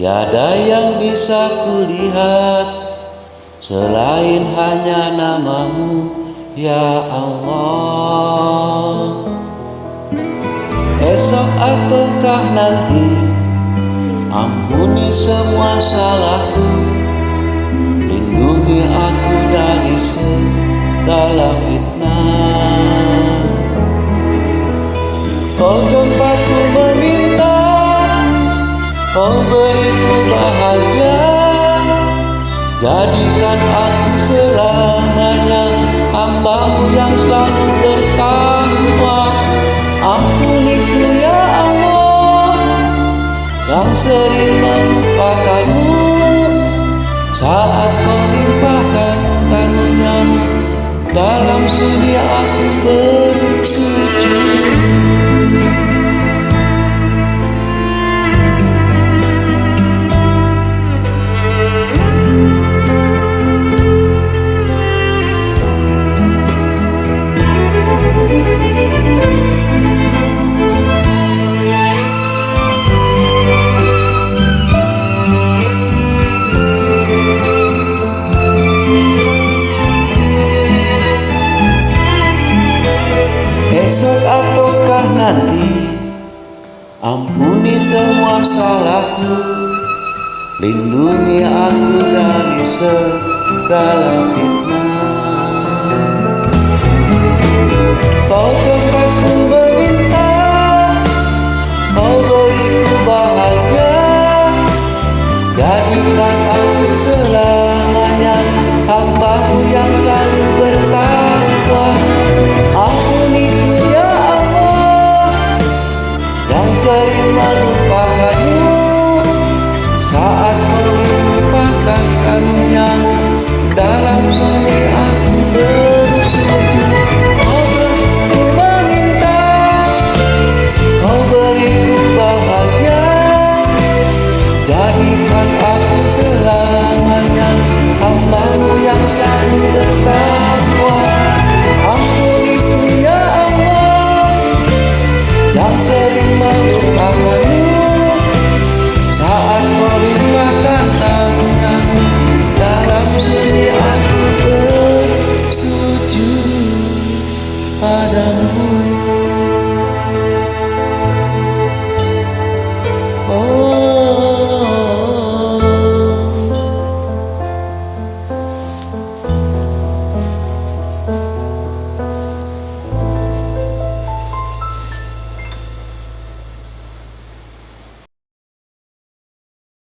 Tiada yang bisa kulihat selain hanya namamu, ya Allah. Esok ataukah nanti, ampuni semua salahku, lindungi aku dari segala fitnah. Oh tempatku meminta, oh beriku bahagia, jadikan aku selamanya hamba-Mu yang selalu bertakwa. Ampuniku ya Allah, yang sering melupakan-Mu saat Kau limpahkan karunia-Mu. Dalam sunyi aku bersujud. Esok ataukah nanti, ampuni semua salahku, lindungi aku dari segala fitnah.